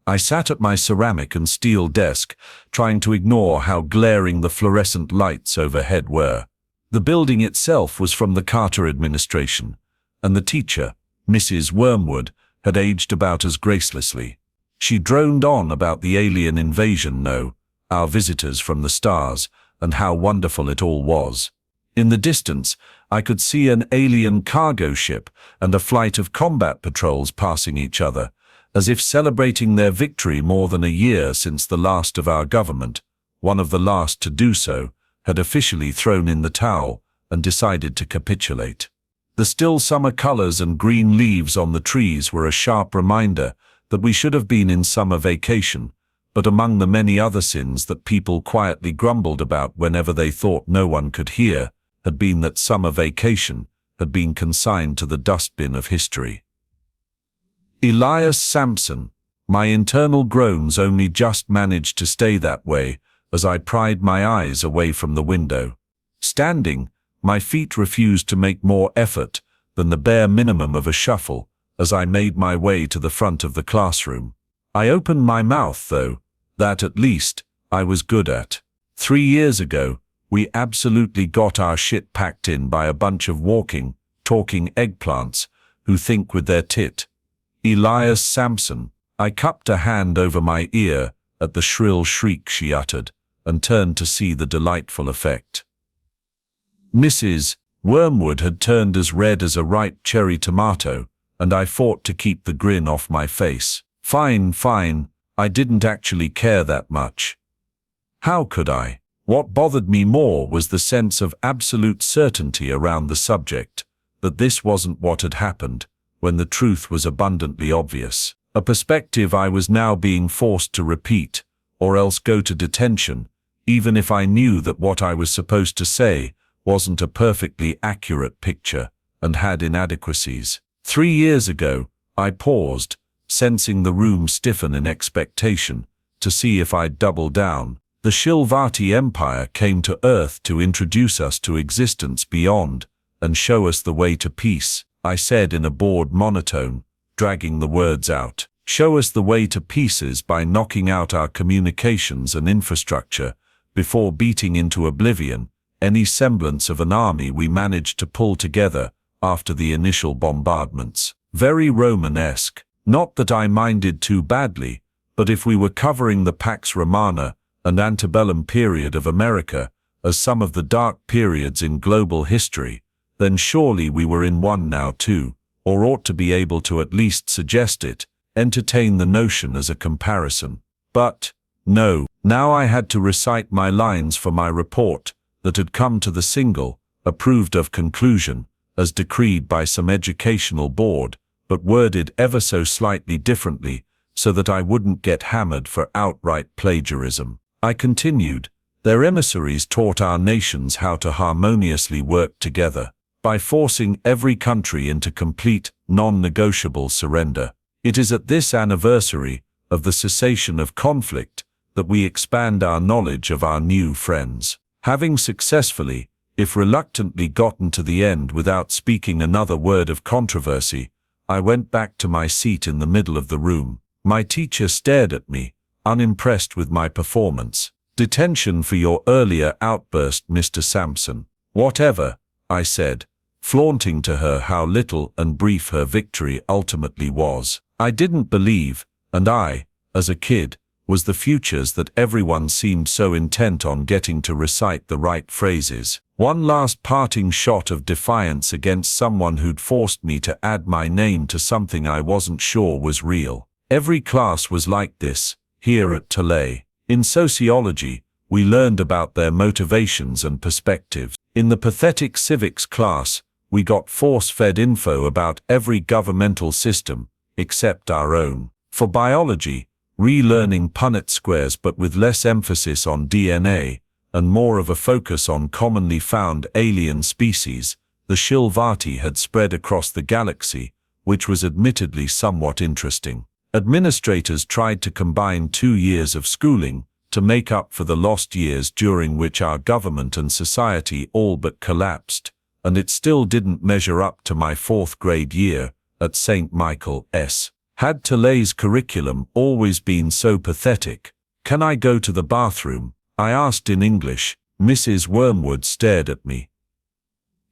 I sat at my ceramic and steel desk, trying to ignore how glaring the fluorescent lights overhead were. The building itself was from the Carter administration, and the teacher, Mrs. Wormwood, had aged about as gracelessly. She droned on about the alien invasion, our visitors from the stars, and how wonderful it all was. In the distance, I could see an alien cargo ship and a flight of combat patrols passing each other, as if celebrating their victory more than a year since the last of our government, one of the last to do so, had officially thrown in the towel and decided to capitulate. The still summer colors and green leaves on the trees were a sharp reminder that we should have been in summer vacation, but among the many other sins that people quietly grumbled about whenever they thought no one could hear, had been that summer vacation had been consigned to the dustbin of history. Elias Sampson, my internal groans only just managed to stay that way as I pried my eyes away from the window. Standing, my feet refused to make more effort than the bare minimum of a shuffle as I made my way to the front of the classroom. I opened my mouth, though, that at least I was good at. 3 years ago, we absolutely got our shit packed in by a bunch of walking, talking eggplants who think with their tit. Elias Sampson. I cupped a hand over my ear at the shrill shriek she uttered, and turned to see the delightful effect. Mrs. Wormwood had turned as red as a ripe cherry tomato, and I fought to keep the grin off my face. Fine, I didn't actually care that much. How could I? What bothered me more was the sense of absolute certainty around the subject, that this wasn't what had happened, when the truth was abundantly obvious. A perspective I was now being forced to repeat, or else go to detention, even if I knew that what I was supposed to say wasn't a perfectly accurate picture and had inadequacies. 3 years ago, I paused, sensing the room stiffen in expectation, to see if I'd double down. The Shilvati Empire came to Earth to introduce us to existence beyond and show us the way to peace, I said in a bored monotone, dragging the words out. Show us the way to pieces by knocking out our communications and infrastructure before beating into oblivion any semblance of an army we managed to pull together after the initial bombardments. Very Romanesque. Not that I minded too badly, but if we were covering the Pax Romana and antebellum period of America as some of the dark periods in global history, then surely we were in one now too, or ought to be able to at least suggest it, entertain the notion as a comparison. But, no, now I had to recite my lines for my report that had come to the single, approved of conclusion, as decreed by some educational board, but worded ever so slightly differently, so that I wouldn't get hammered for outright plagiarism. I continued, their emissaries taught our nations how to harmoniously work together, by forcing every country into complete, non-negotiable surrender. It is at this anniversary of the cessation of conflict that we expand our knowledge of our new friends. Having successfully, if reluctantly, gotten to the end without speaking another word of controversy, I went back to my seat in the middle of the room. My teacher stared at me, unimpressed with my performance. Detention for your earlier outburst, Mr. Sampson. Whatever, I said, flaunting to her how little and brief her victory ultimately was. I didn't believe, and I, as a kid, was the futures that everyone seemed so intent on getting to recite the right phrases. One last parting shot of defiance against someone who'd forced me to add my name to something I wasn't sure was real. Every class was like this, here at Tulane. In sociology, we learned about their motivations and perspectives. In the pathetic civics class, we got force-fed info about every governmental system, except our own. For biology, relearning Punnett squares but with less emphasis on DNA, and more of a focus on commonly found alien species, the Shilvati had spread across the galaxy, which was admittedly somewhat interesting. Administrators tried to combine 2 years of schooling to make up for the lost years during which our government and society all but collapsed, and it still didn't measure up to my 4th grade year at St. Michael S. Had Talay's curriculum always been so pathetic? Can I go to the bathroom? I asked in English. Mrs. Wormwood stared at me.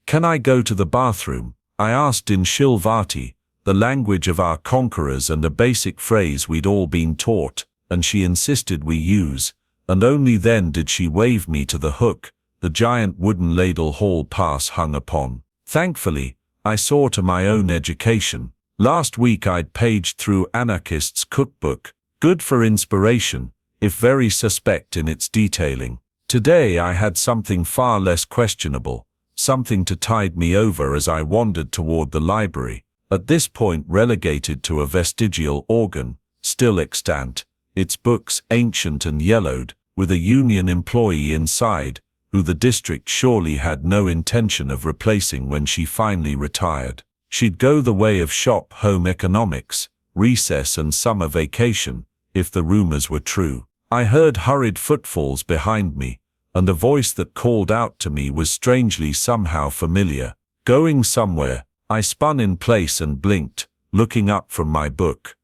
Can I go to the bathroom? I asked in Shilvati, the language of our conquerors and a basic phrase we'd all been taught, and she insisted we use, and only then did she wave me to the hook the giant wooden ladle hall pass hung upon. Thankfully, I saw to my own education. Last week I'd paged through Anarchist's cookbook, good for inspiration, if very suspect in its detailing. Today I had something far less questionable, something to tide me over as I wandered toward the library, at this point relegated to a vestigial organ, still extant, its books ancient and yellowed, with a union employee inside, who the district surely had no intention of replacing when she finally retired. She'd go the way of shop-home economics, recess and summer vacation, if the rumors were true. I heard hurried footfalls behind me, and a voice that called out to me was strangely somehow familiar. Going somewhere, I spun in place and blinked, looking up from my book.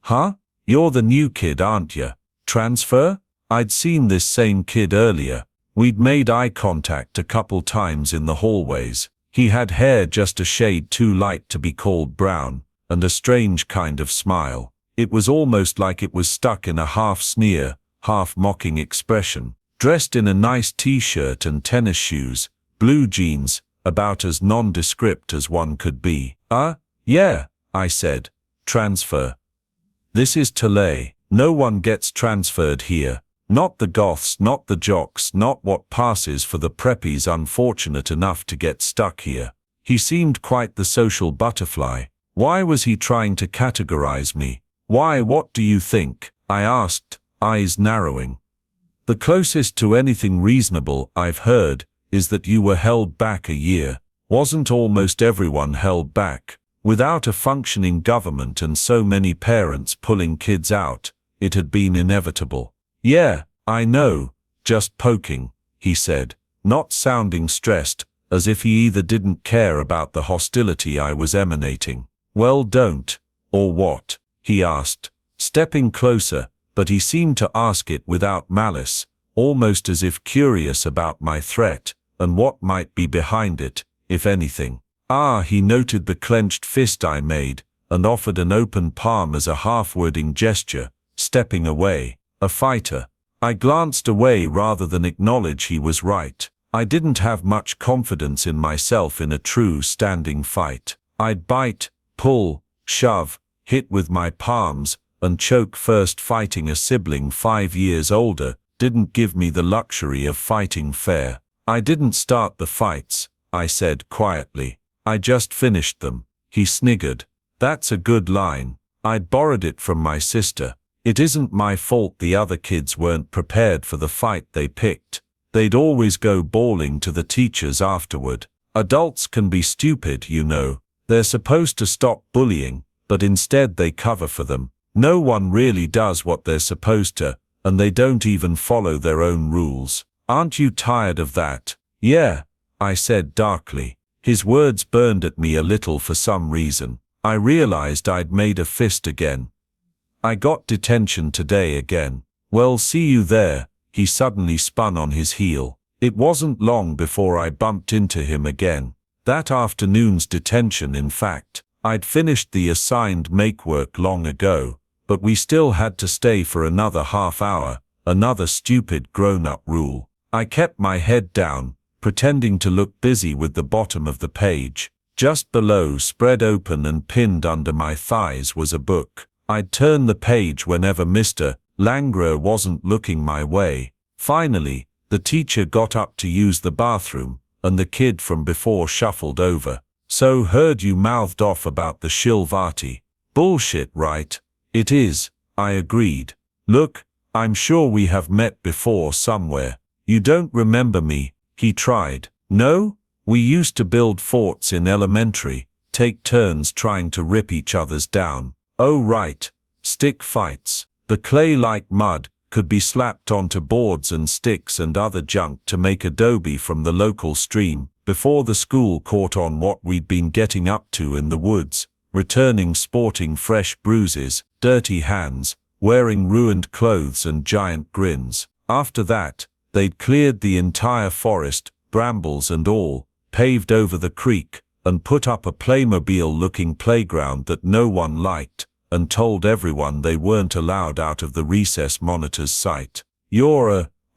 Huh? You're the new kid, aren't you? Transfer? I'd seen this same kid earlier. We'd made eye contact a couple times in the hallways. He had hair just a shade too light to be called brown, and a strange kind of smile. It was almost like it was stuck in a half-sneer, half-mocking expression. Dressed in a nice t-shirt and tennis shoes, blue jeans, about as nondescript as one could be. Yeah, I said. Transfer. This is Talay. No one gets transferred here. Not the goths, not the jocks, not what passes for the preppies unfortunate enough to get stuck here. He seemed quite the social butterfly. Why was he trying to categorize me? Why, what do you think? I asked, eyes narrowing. The closest to anything reasonable I've heard is that you were held back a year. Wasn't almost everyone held back? Without a functioning government and so many parents pulling kids out, it had been inevitable. Yeah, I know, just poking, he said, not sounding stressed, as if he either didn't care about the hostility I was emanating. Well, don't, or what? He asked, stepping closer, but he seemed to ask it without malice, almost as if curious about my threat, and what might be behind it, if anything. He noted the clenched fist I made, and offered an open palm as a half-wording gesture, stepping away. A fighter. I glanced away rather than acknowledge he was right. I didn't have much confidence in myself in a true standing fight. I'd bite, pull, shove, hit with my palms, and choke first. Fighting a sibling 5 years older didn't give me the luxury of fighting fair. I didn't start the fights, I said quietly. I just finished them. He sniggered. That's a good line. I'd borrowed it from my sister. It isn't my fault the other kids weren't prepared for the fight they picked. They'd always go bawling to the teachers afterward. Adults can be stupid, you know. They're supposed to stop bullying, but instead they cover for them. No one really does what they're supposed to, and they don't even follow their own rules. Aren't you tired of that? Yeah, I said darkly. His words burned at me a little for some reason. I realized I'd made a fist again. I got detention today again. Well, see you there. He suddenly spun on his heel. It wasn't long before I bumped into him again. That afternoon's detention, in fact. I'd finished the assigned makework long ago, but we still had to stay for another half hour, another stupid grown-up rule. I kept my head down, pretending to look busy with the bottom of the page. Just below, spread open and pinned under my thighs, was a book. I'd turn the page whenever Mr. Langrer wasn't looking my way. Finally, the teacher got up to use the bathroom, and the kid from before shuffled over. So heard you mouthed off about the Shilvati. Bullshit, right? It is, I agreed. Look, I'm sure we have met before somewhere. You don't remember me? He tried. No? We used to build forts in elementary, take turns trying to rip each other's down. Oh right, stick fights. The clay like mud could be slapped onto boards and sticks and other junk to make adobe from the local stream, before the school caught on what we'd been getting up to in the woods. returning sporting fresh bruises, dirty hands, wearing ruined clothes and giant grins. After that, they'd cleared the entire forest, brambles and all, paved over the creek, and put up a Playmobil-looking playground that no one liked, and told everyone they weren't allowed out of the recess monitor's sight.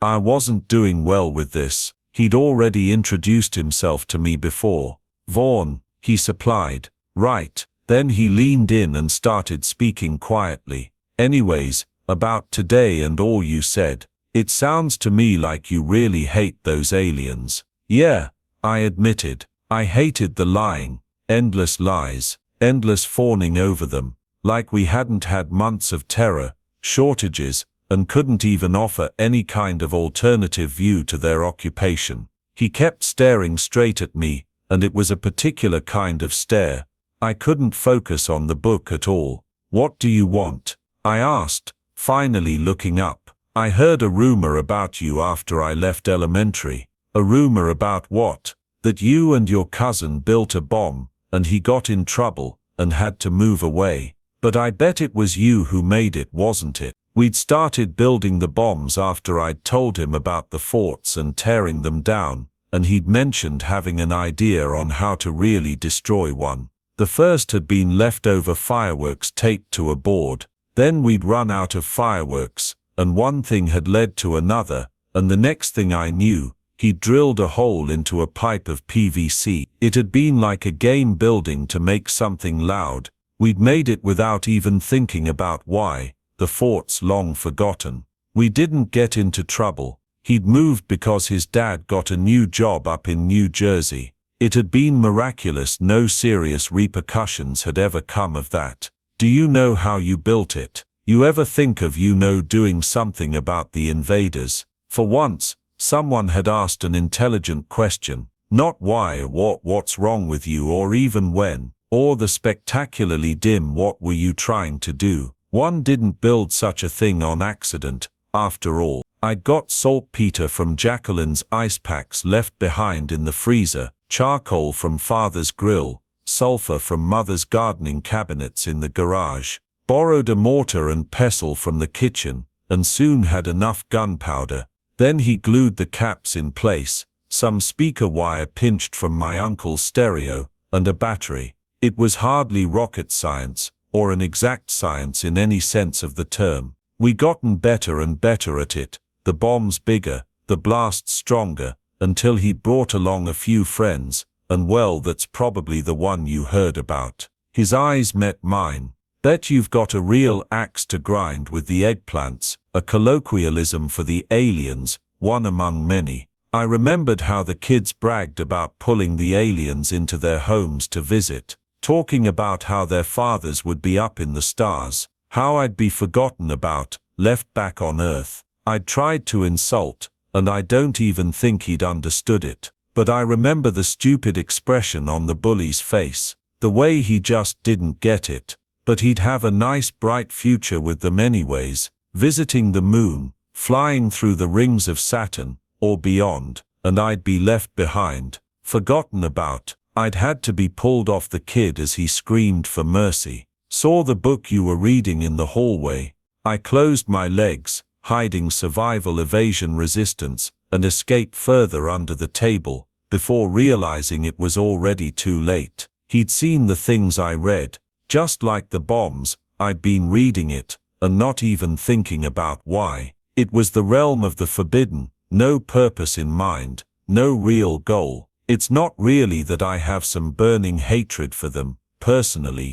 I wasn't doing well with this. He'd already introduced himself to me before. Vaughn, he supplied. Right. Then he leaned in and started speaking quietly. Anyways, about today and all you said. It sounds to me like you really hate those aliens. Yeah, I admitted. I hated the lying, endless lies, endless fawning over them, like we hadn't had months of terror, shortages, and couldn't even offer any kind of alternative view to their occupation. He kept staring straight at me, and it was a particular kind of stare. I couldn't focus on the book at all. What do you want? I asked, finally looking up. I heard a rumor about you after I left elementary. A rumor about what? That you and your cousin built a bomb, and he got in trouble, and had to move away. But I bet it was you who made it, wasn't it? We'd started building the bombs after I'd told him about the forts and tearing them down, and he'd mentioned having an idea on how to really destroy one. The first had been leftover fireworks taped to a board. Then we'd run out of fireworks, and one thing had led to another, and the next thing I knew, he'd drilled a hole into a pipe of PVC. It had been like a game building to make something loud. We'd made it without even thinking about why, the fort's long forgotten. We didn't get into trouble. He'd moved because his dad got a new job up in New Jersey. It had been miraculous. No serious repercussions had ever come of that. Do you know how you built it? You ever think of doing something about the invaders? For once, someone had asked an intelligent question. Not why or what's wrong with you or even when, or the spectacularly dim what were you trying to do. One didn't build such a thing on accident, after all. I'd got saltpeter from Jacqueline's ice packs left behind in the freezer, charcoal from Father's grill, sulfur from Mother's gardening cabinets in the garage, borrowed a mortar and pestle from the kitchen, and soon had enough gunpowder. Then he glued the caps in place, some speaker wire pinched from my uncle's stereo, and a battery. It was hardly rocket science, or an exact science in any sense of the term. We gotten better and better at it, the bombs bigger, the blasts stronger, until he brought along a few friends, and well, that's probably the one you heard about. His eyes met mine. Bet you've got a real axe to grind with the eggplants, a colloquialism for the aliens, one among many. I remembered how the kids bragged about pulling the aliens into their homes to visit, talking about how their fathers would be up in the stars, how I'd be forgotten about, left back on Earth. I'd tried to insult, and I don't even think he'd understood it. But I remember the stupid expression on the bully's face, the way he just didn't get it. But he'd have a nice bright future with them anyways, visiting the moon, flying through the rings of Saturn, or beyond, and I'd be left behind, forgotten about. I'd had to be pulled off the kid as he screamed for mercy. Saw the book you were reading in the hallway. I closed my legs, hiding survival evasion resistance, and escaped further under the table, before realizing it was already too late. He'd seen the things I read. Just like the bombs, I'd been reading it, and not even thinking about why. It was the realm of the forbidden, no purpose in mind, no real goal. It's not really that I have some burning hatred for them, personally,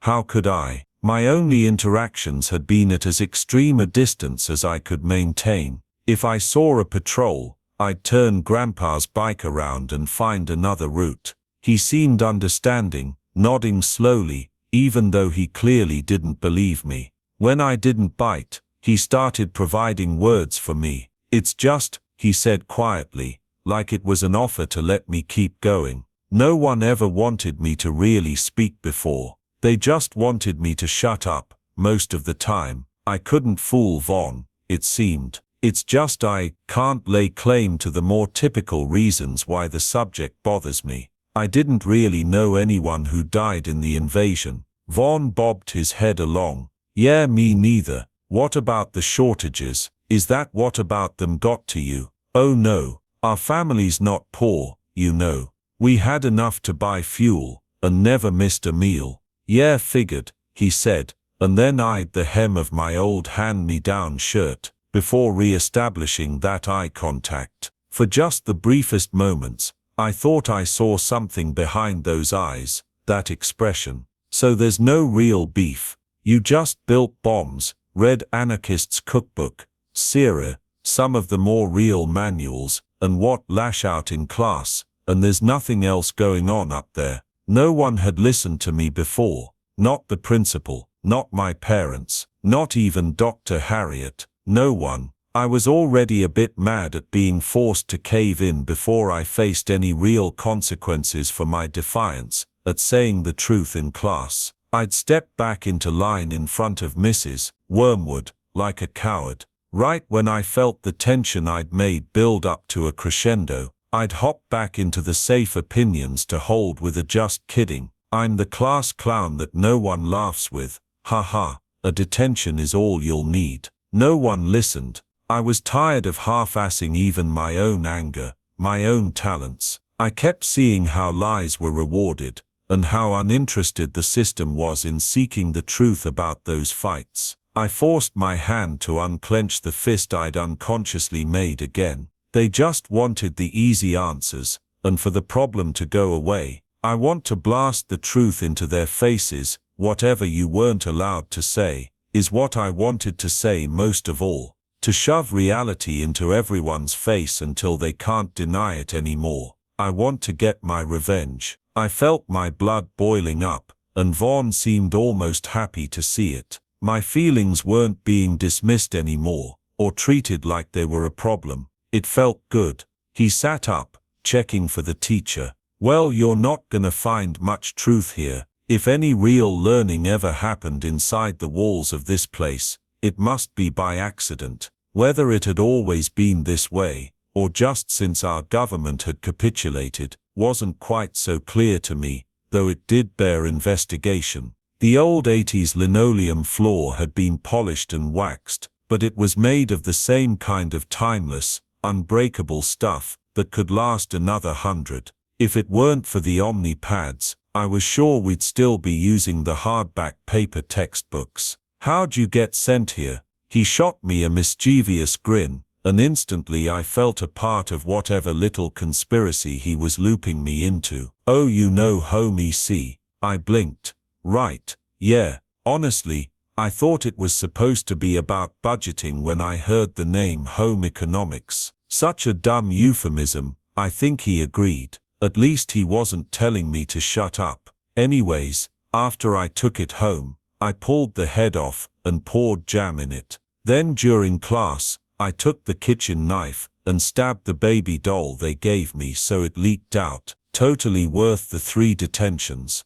How could I? My only interactions had been at as extreme a distance as I could maintain. If I saw a patrol, I'd turn Grandpa's bike around and find another route. He seemed understanding, nodding slowly, even though he clearly didn't believe me. When I didn't bite, he started providing words for me. It's just, he said quietly, like it was an offer to let me keep going. No one ever wanted me to really speak before. They just wanted me to shut up, most of the time. I couldn't fool Vaughn, it seemed. It's just I can't lay claim to the more typical reasons why the subject bothers me. I didn't really know anyone who died in the invasion. Vaughn bobbed his head along. Yeah, me neither. What about the shortages? Is that what about them got to you? Oh no, our family's not poor, you know. We had enough to buy fuel, and never missed a meal. Yeah, figured, he said, and then eyed the hem of my old hand-me-down shirt, before re-establishing that eye contact. For just the briefest moments, I thought I saw something behind those eyes, that expression. So there's no real beef. You just built bombs, read anarchists' cookbook, Sierra, some of the more real manuals, and what lash out in class, and there's nothing else going on up there. No one had listened to me before, not the principal, not my parents, not even Dr. Harriet, no one. I was already a bit mad at being forced to cave in before I faced any real consequences for my defiance, at saying the truth in class. I'd stepped back into line in front of Mrs. Wormwood, like a coward. Right when I felt the tension I'd made build up to a crescendo, I'd hop back into the safe opinions to hold with a just kidding. I'm the class clown that no one laughs with. Ha ha, a detention is all you'll need. No one listened. I was tired of half-assing even my own anger, my own talents. I kept seeing how lies were rewarded, and how uninterested the system was in seeking the truth about those fights. I forced my hand to unclench the fist I'd unconsciously made again. They just wanted the easy answers, and for the problem to go away. I want to blast the truth into their faces. Whatever you weren't allowed to say, is what I wanted to say most of all. To shove reality into everyone's face until they can't deny it anymore. I want to get my revenge. I felt my blood boiling up, and Vaughn seemed almost happy to see it. My feelings weren't being dismissed anymore, or treated like they were a problem. It felt good. He sat up, checking for the teacher. Well, you're not gonna find much truth here. If any real learning ever happened inside the walls of this place, it must be by accident. Whether it had always been this way, or just since our government had capitulated, wasn't quite so clear to me, though it did bear investigation. The old 80s linoleum floor had been polished and waxed, but it was made of the same kind of timeless, unbreakable stuff that could last another 100. If it weren't for the Omni pads, I was sure we'd still be using the hardback paper textbooks. How'd you get sent here? He shot me a mischievous grin, and instantly I felt a part of whatever little conspiracy he was looping me into. Oh, you know Home EC. I blinked. Right, yeah, honestly, I thought it was supposed to be about budgeting when I heard the name home economics. Such a dumb euphemism. I think he agreed. At least he wasn't telling me to shut up. Anyways, after I took it home, I pulled the head off and poured jam in it. Then during class, I took the kitchen knife and stabbed the baby doll they gave me so it leaked out. Totally worth the 3 detentions.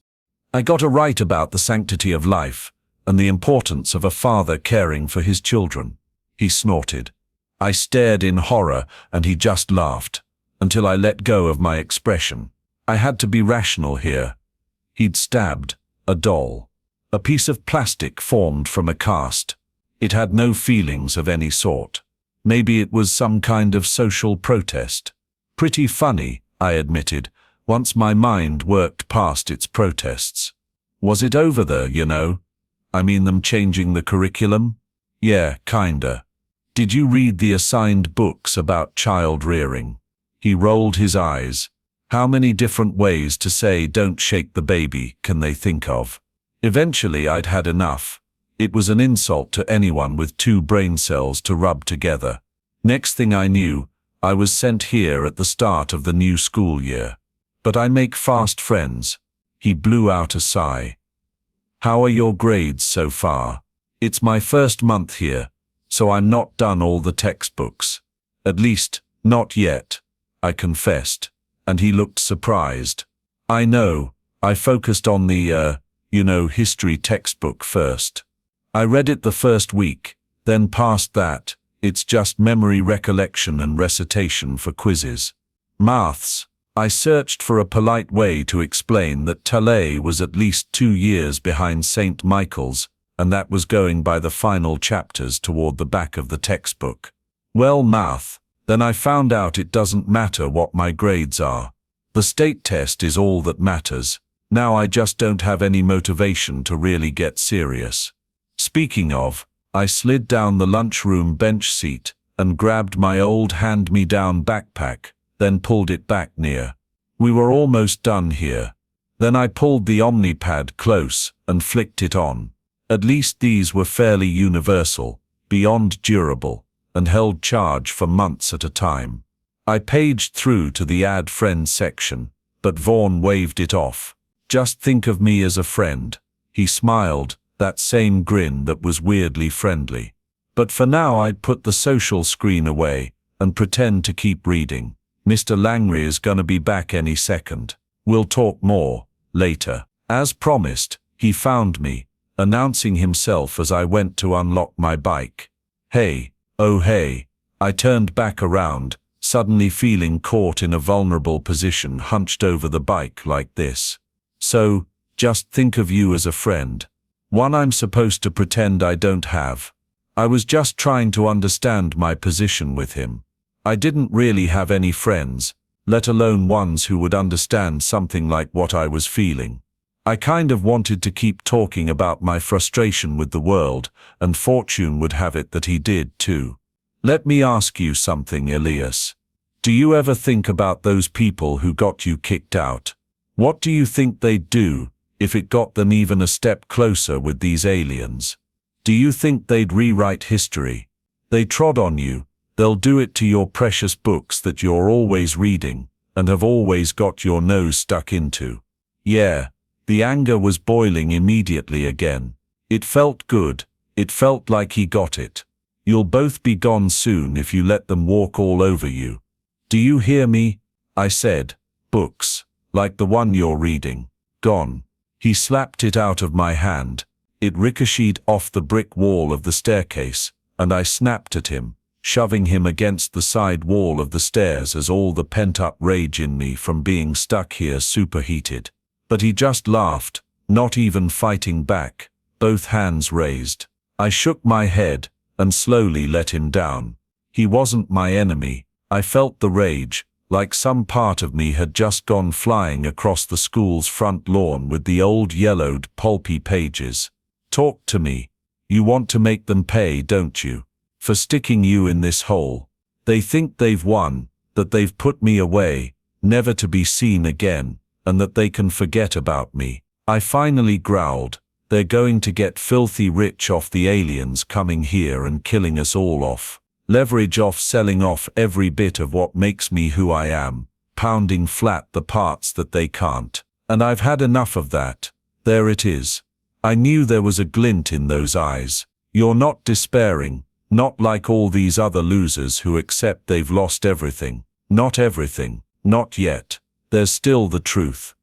I got a right about the sanctity of life and the importance of a father caring for his children. He snorted. I stared in horror and he just laughed, until I let go of my expression. I had to be rational here. He'd stabbed a doll. A piece of plastic formed from a cast. It had no feelings of any sort. Maybe it was some kind of social protest. Pretty funny, I admitted, once my mind worked past its protests. Was it over there, you know? I mean them changing the curriculum? Yeah, kinda. Did you read the assigned books about child rearing? He rolled his eyes. How many different ways to say don't shake the baby can they think of? Eventually I'd had enough. It was an insult to anyone with 2 brain cells to rub together. Next thing I knew, I was sent here at the start of the new school year. But I make fast friends. He blew out a sigh. How are your grades so far? It's my first month here, so I'm not done all the textbooks. At least, not yet, I confessed, and he looked surprised. I know, I focused on the, history textbook first. I read it the first week, then past that, it's just memory recollection and recitation for quizzes. Maths, I searched for a polite way to explain that Talay was at least 2 years behind St. Michael's, and that was going by the final chapters toward the back of the textbook. Well, math. Then I found out it doesn't matter what my grades are. The state test is all that matters. Now I just don't have any motivation to really get serious. Speaking of, I slid down the lunchroom bench seat and grabbed my old hand-me-down backpack, then pulled it back near. We were almost done here. Then I pulled the Omnipad close and flicked it on. At least these were fairly universal, beyond durable, and held charge for months at a time. I paged through to the Add Friends section, but Vaughn waved it off. Just think of me as a friend. He smiled, that same grin that was weirdly friendly. But for now I'd put the social screen away and pretend to keep reading. Mr. Langley is gonna be back any second. We'll talk more later. As promised, he found me, announcing himself as I went to unlock my bike. Hey, oh hey. I turned back around, suddenly feeling caught in a vulnerable position, hunched over the bike like this. So, just think of you as a friend. One I'm supposed to pretend I don't have. I was just trying to understand my position with him. I didn't really have any friends, let alone ones who would understand something like what I was feeling. I kind of wanted to keep talking about my frustration with the world, and fortune would have it that he did too. Let me ask you something, Elias. Do you ever think about those people who got you kicked out? What do you think they'd do if it got them even a step closer with these aliens? Do you think they'd rewrite history? They trod on you. They'll do it to your precious books that you're always reading and have always got your nose stuck into. Yeah, the anger was boiling immediately again. It felt good. It felt like he got it. You'll both be gone soon if you let them walk all over you. Do you hear me? I said. Books, like the one you're reading. Gone. He slapped it out of my hand. It ricocheted off the brick wall of the staircase, and I snapped at him, shoving him against the side wall of the stairs as all the pent-up rage in me from being stuck here superheated. But he just laughed, not even fighting back, both hands raised. I shook my head and slowly let him down. He wasn't my enemy. I felt the rage, like some part of me had just gone flying across the school's front lawn with the old yellowed, pulpy pages. Talk to me. You want to make them pay, don't you? For sticking you in this hole. They think they've won, that they've put me away, never to be seen again, and that they can forget about me. I finally growled. They're going to get filthy rich off the aliens coming here and killing us all off. Leverage off selling off every bit of what makes me who I am, pounding flat the parts that they can't. And I've had enough of that. There it is. I knew there was a glint in those eyes. You're not despairing, not like all these other losers who accept they've lost everything. Not everything, not yet. There's still the truth.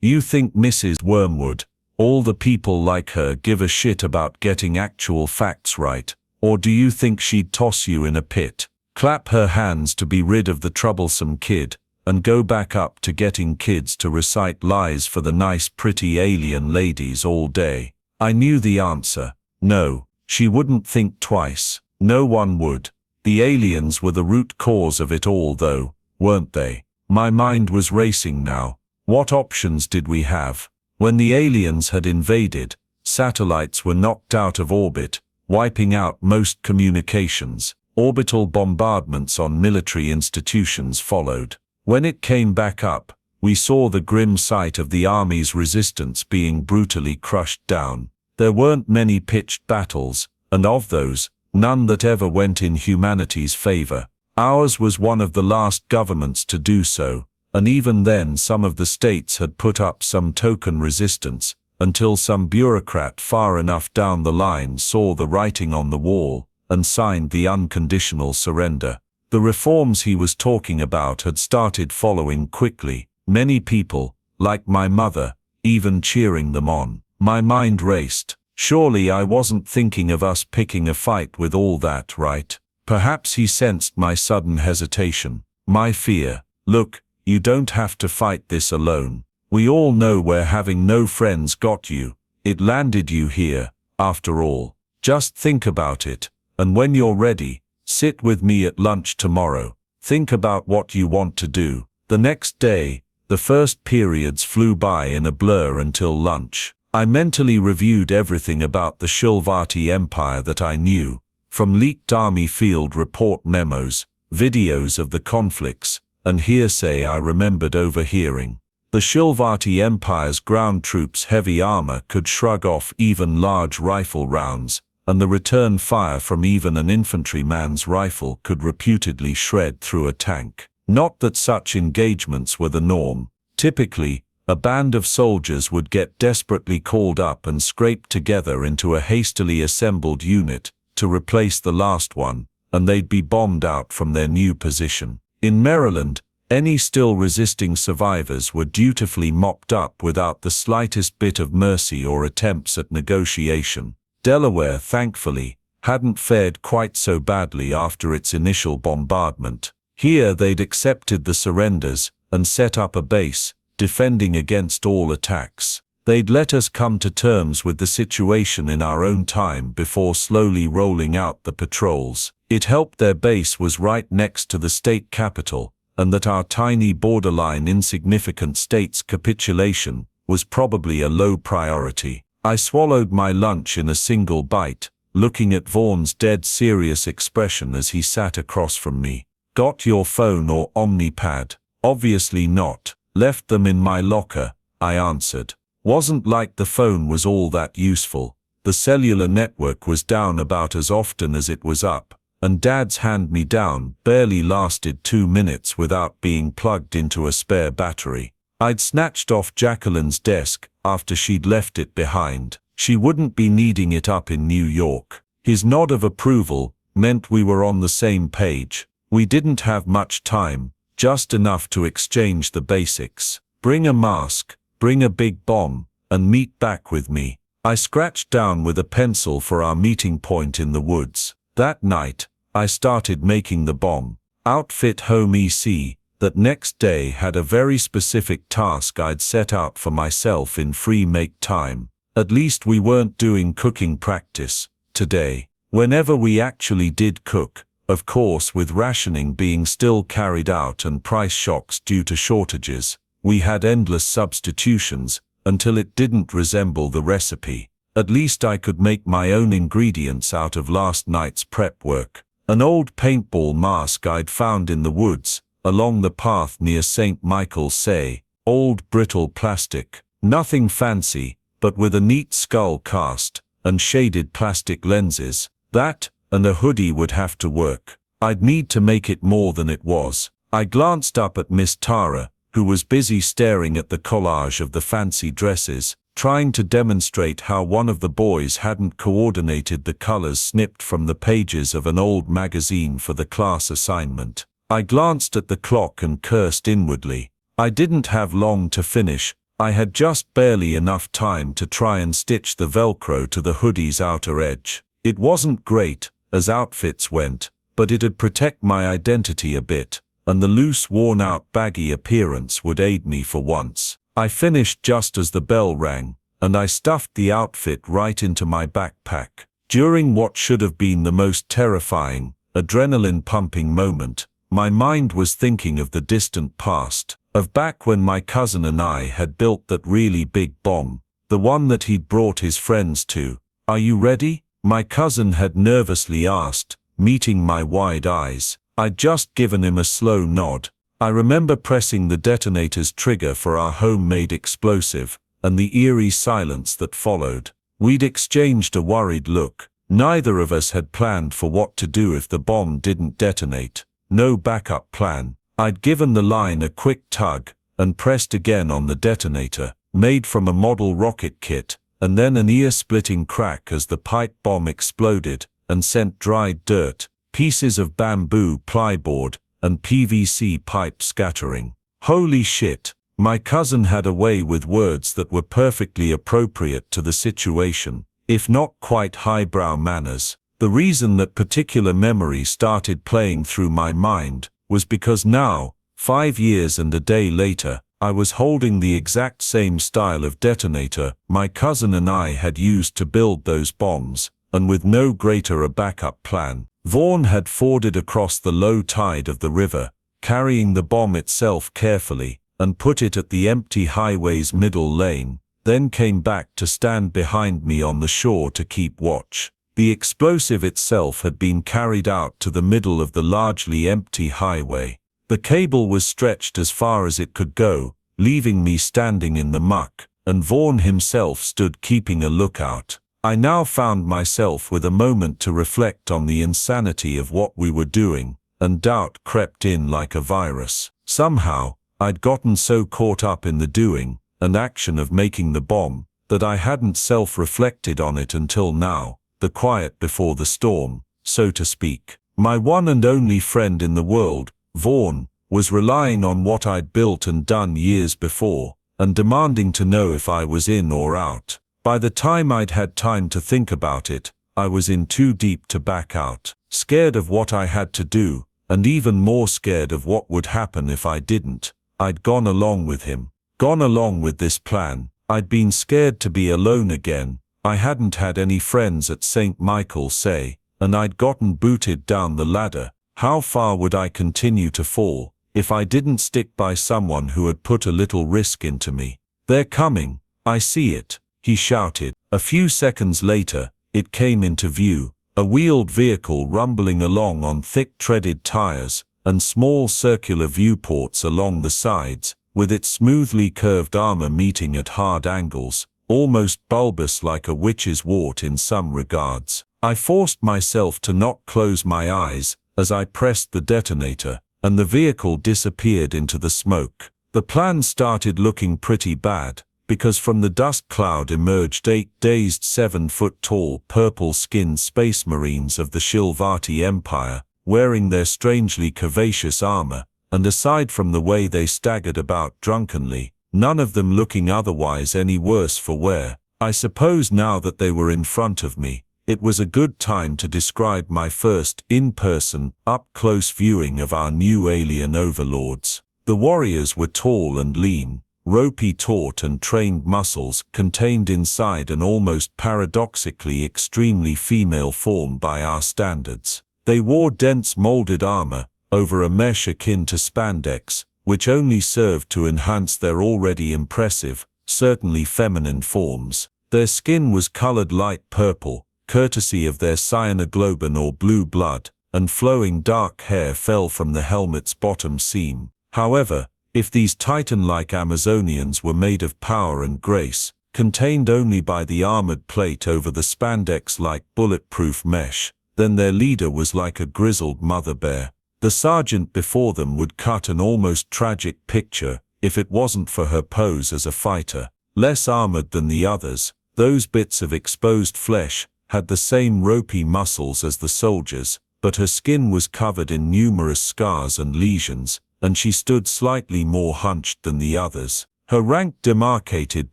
You think Mrs. Wormwood, all the people like her give a shit about getting actual facts right, or do you think she'd toss you in a pit, clap her hands to be rid of the troublesome kid, and go back up to getting kids to recite lies for the nice pretty alien ladies all day? I knew the answer. No, she wouldn't think twice. No one would. The aliens were the root cause of it all though, weren't they? My mind was racing now. What options did we have? When the aliens had invaded, satellites were knocked out of orbit, wiping out most communications. Orbital bombardments on military institutions followed. When it came back up, we saw the grim sight of the army's resistance being brutally crushed down. There weren't many pitched battles, and of those, none that ever went in humanity's favor. Ours was one of the last governments to do so, and even then some of the states had put up some token resistance, until some bureaucrat far enough down the line saw the writing on the wall, and signed the unconditional surrender. The reforms he was talking about had started following quickly, many people, like my mother, even cheering them on. My mind raced. Surely I wasn't thinking of us picking a fight with all that, right? Perhaps he sensed my sudden hesitation, my fear. Look, You don't have to fight this alone. We all know where having no friends got you. It landed you here, after all. Just think about it, and when you're ready, sit with me at lunch tomorrow. Think about what you want to do. The next day, the first periods flew by in a blur until lunch. I mentally reviewed everything about the Shilvati Empire that I knew, from leaked army field report memos, videos of the conflicts, and hearsay I remembered overhearing. The Shilvati Empire's ground troops' heavy armor could shrug off even large rifle rounds, and the return fire from even an infantryman's rifle could reputedly shred through a tank. Not that such engagements were the norm. Typically, a band of soldiers would get desperately called up and scraped together into a hastily assembled unit to replace the last one, and they'd be bombed out from their new position. In Maryland, any still resisting survivors were dutifully mopped up without the slightest bit of mercy or attempts at negotiation. Delaware, thankfully, hadn't fared quite so badly after its initial bombardment. Here they'd accepted the surrenders and set up a base, defending against all attacks. They'd let us come to terms with the situation in our own time before slowly rolling out the patrols. It helped their base was right next to the state capital, and that our tiny borderline insignificant state's capitulation was probably a low priority. I swallowed my lunch in a single bite, looking at Vaughn's dead serious expression as he sat across from me. Got your phone or Omnipad? Obviously not. Left them in my locker, I answered. Wasn't like the phone was all that useful. The cellular network was down about as often as it was up, and Dad's hand-me-down barely lasted 2 minutes without being plugged into a spare battery. I'd snatched off Jacqueline's desk after she'd left it behind. She wouldn't be needing it up in New York. His nod of approval meant we were on the same page. We didn't have much time, just enough to exchange the basics. Bring a mask, bring a big bomb, and meet back with me. I scratched down with a pencil for our meeting point in the woods. That night, I started making the bomb. Outfit home EC. That next day had a very specific task I'd set out for myself in free make time. At least we weren't doing cooking practice today. Whenever we actually did cook, of course with rationing being still carried out and price shocks due to shortages, we had endless substitutions until it didn't resemble the recipe. At least I could make my own ingredients out of last night's prep work. An old paintball mask I'd found in the woods, along the path near St. Michael's Say, old brittle plastic, nothing fancy, but with a neat skull cast, and shaded plastic lenses. That, and a hoodie would have to work. I'd need to make it more than it was. I glanced up at Miss Tara, who was busy staring at the collage of the fancy dresses, trying to demonstrate how one of the boys hadn't coordinated the colors snipped from the pages of an old magazine for the class assignment. I glanced at the clock and cursed inwardly. I didn't have long to finish. I had just barely enough time to try and stitch the Velcro to the hoodie's outer edge. It wasn't great, as outfits went, but it'd protect my identity a bit, and the loose, worn-out, baggy appearance would aid me for once. I finished just as the bell rang, and I stuffed the outfit right into my backpack. During what should have been the most terrifying, adrenaline-pumping moment, my mind was thinking of the distant past, of back when my cousin and I had built that really big bomb, the one that he'd brought his friends to. "Are you ready?" my cousin had nervously asked, meeting my wide eyes. I'd just given him a slow nod. I remember pressing the detonator's trigger for our homemade explosive, and the eerie silence that followed. We'd exchanged a worried look. Neither of us had planned for what to do if the bomb didn't detonate. No backup plan. I'd given the line a quick tug, and pressed again on the detonator, made from a model rocket kit, and then an ear-splitting crack as the pipe bomb exploded, and sent dried dirt, pieces of bamboo plyboard, and PVC pipe scattering. Holy shit! My cousin had a way with words that were perfectly appropriate to the situation, if not quite highbrow manners. The reason that particular memory started playing through my mind was because now, 5 years and a day later, I was holding the exact same style of detonator my cousin and I had used to build those bombs, and with no greater a backup plan. Vaughn had forded across the low tide of the river, carrying the bomb itself carefully, and put it at the empty highway's middle lane, then came back to stand behind me on the shore to keep watch. The explosive itself had been carried out to the middle of the largely empty highway. The cable was stretched as far as it could go, leaving me standing in the muck, and Vaughn himself stood keeping a lookout. I now found myself with a moment to reflect on the insanity of what we were doing, and doubt crept in like a virus. Somehow, I'd gotten so caught up in the doing and action of making the bomb that I hadn't self-reflected on it until now, the quiet before the storm, so to speak. My one and only friend in the world, Vaughn, was relying on what I'd built and done years before, and demanding to know if I was in or out. By the time I'd had time to think about it, I was in too deep to back out, scared of what I had to do, and even more scared of what would happen if I didn't. I'd gone along with him, gone along with this plan. I'd been scared to be alone again. I hadn't had any friends at St. Michael's say, and I'd gotten booted down the ladder. How far would I continue to fall if I didn't stick by someone who had put a little risk into me? "They're coming, I see it," he shouted. A few seconds later, it came into view, a wheeled vehicle rumbling along on thick-treaded tires and small circular viewports along the sides, with its smoothly curved armor meeting at hard angles, almost bulbous like a witch's wart in some regards. I forced myself to not close my eyes as I pressed the detonator, and the vehicle disappeared into the smoke. The plan started looking pretty bad, because from the dust cloud emerged 8 dazed 7-foot-tall purple-skinned space marines of the Shilvati Empire, wearing their strangely curvaceous armor, and aside from the way they staggered about drunkenly, none of them looking otherwise any worse for wear. I suppose now that they were in front of me, it was a good time to describe my first in-person, up-close viewing of our new alien overlords. The warriors were tall and lean, ropey taut and trained muscles contained inside an almost paradoxically extremely female form by our standards. They wore dense molded armor over a mesh akin to spandex, which only served to enhance their already impressive, certainly feminine forms. Their skin was colored light purple, courtesy of their cyanoglobin or blue blood, and flowing dark hair fell from the helmet's bottom seam. However, if these Titan-like Amazonians were made of power and grace, contained only by the armored plate over the spandex-like bulletproof mesh, then their leader was like a grizzled mother bear. The sergeant before them would cut an almost tragic picture if it wasn't for her pose as a fighter. Less armored than the others, those bits of exposed flesh had the same ropey muscles as the soldiers, but her skin was covered in numerous scars and lesions, and she stood slightly more hunched than the others. Her rank demarcated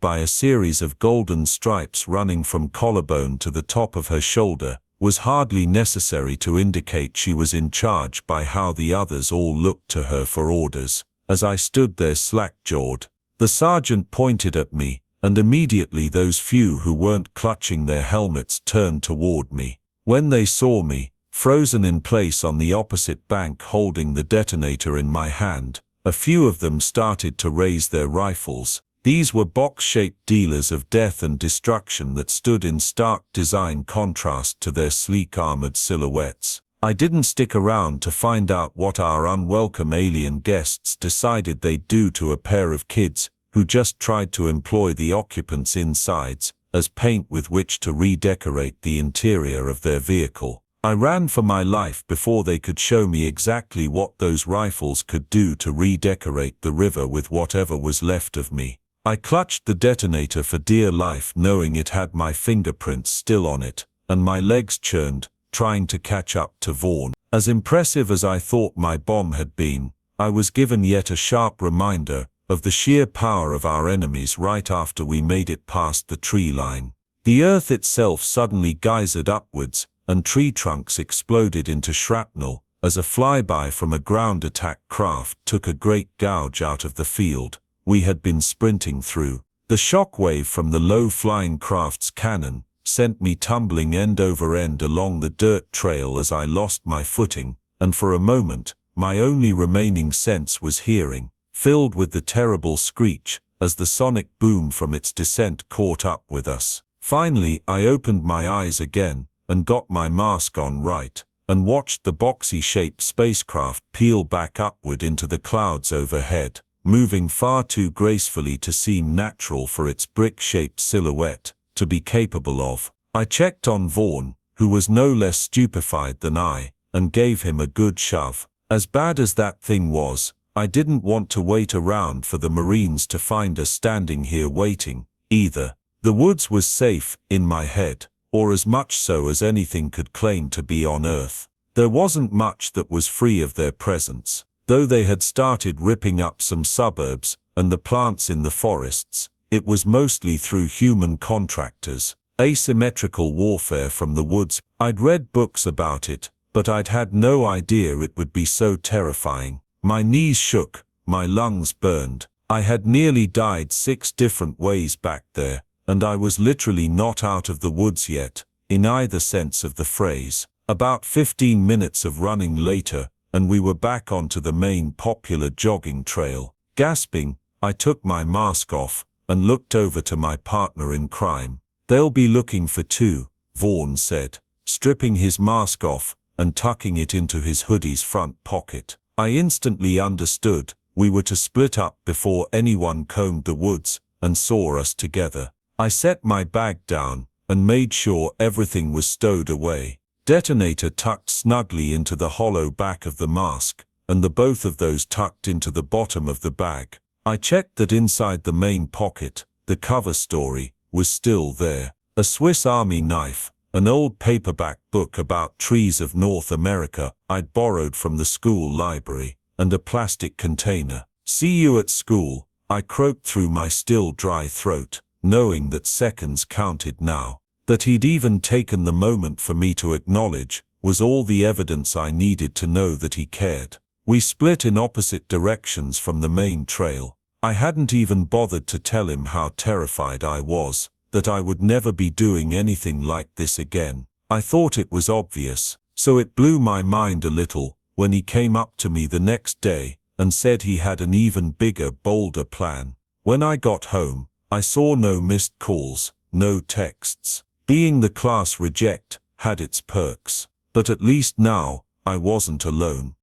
by a series of golden stripes running from collarbone to the top of her shoulder, was hardly necessary to indicate she was in charge by how the others all looked to her for orders. As I stood there slack-jawed, the sergeant pointed at me, and immediately those few who weren't clutching their helmets turned toward me. When they saw me, frozen in place on the opposite bank holding the detonator in my hand, a few of them started to raise their rifles. These were box-shaped dealers of death and destruction that stood in stark design contrast to their sleek armored silhouettes. I didn't stick around to find out what our unwelcome alien guests decided they'd do to a pair of kids who just tried to employ the occupants' insides as paint with which to redecorate the interior of their vehicle. I ran for my life before they could show me exactly what those rifles could do to redecorate the river with whatever was left of me. I clutched the detonator for dear life, knowing it had my fingerprints still on it, and my legs churned, trying to catch up to Vaughn. As impressive as I thought my bomb had been, I was given yet a sharp reminder of the sheer power of our enemies right after we made it past the tree line. The earth itself suddenly geysered upwards, and tree trunks exploded into shrapnel as a flyby from a ground attack craft took a great gouge out of the field we had been sprinting through. The shockwave from the low-flying craft's cannon sent me tumbling end over end along the dirt trail as I lost my footing, and for a moment, my only remaining sense was hearing, filled with the terrible screech as the sonic boom from its descent caught up with us. Finally, I opened my eyes again and got my mask on right, and watched the boxy-shaped spacecraft peel back upward into the clouds overhead, moving far too gracefully to seem natural for its brick-shaped silhouette to be capable of. I checked on Vaughn, who was no less stupefied than I, and gave him a good shove. As bad as that thing was, I didn't want to wait around for the Marines to find us standing here waiting, either. The woods was safe, in my head, or as much so as anything could claim to be on Earth. There wasn't much that was free of their presence. Though they had started ripping up some suburbs and the plants in the forests, it was mostly through human contractors. Asymmetrical warfare from the woods. I'd read books about it, but I'd had no idea it would be so terrifying. My knees shook, my lungs burned. I had nearly died 6 different ways back there, and I was literally not out of the woods yet, in either sense of the phrase. About 15 minutes of running later, and we were back onto the main popular jogging trail. Gasping, I took my mask off and looked over to my partner in crime. "They'll be looking for 2, Vaughn said, stripping his mask off and tucking it into his hoodie's front pocket. I instantly understood we were to split up before anyone combed the woods and saw us together. I set my bag down and made sure everything was stowed away. Detonator tucked snugly into the hollow back of the mask, and the both of those tucked into the bottom of the bag. I checked that inside the main pocket, the cover story was still there. A Swiss Army knife, an old paperback book about trees of North America I'd borrowed from the school library, and a plastic container. "See you at school," I croaked through my still dry throat, knowing that seconds counted now. That he'd even taken the moment for me to acknowledge was all the evidence I needed to know that he cared. We split in opposite directions from the main trail. I hadn't even bothered to tell him how terrified I was, that I would never be doing anything like this again. I thought it was obvious, so it blew my mind a little when he came up to me the next day and said he had an even bigger, bolder plan. When I got home, I saw no missed calls, no texts. Being the class reject had its perks, but at least now I wasn't alone.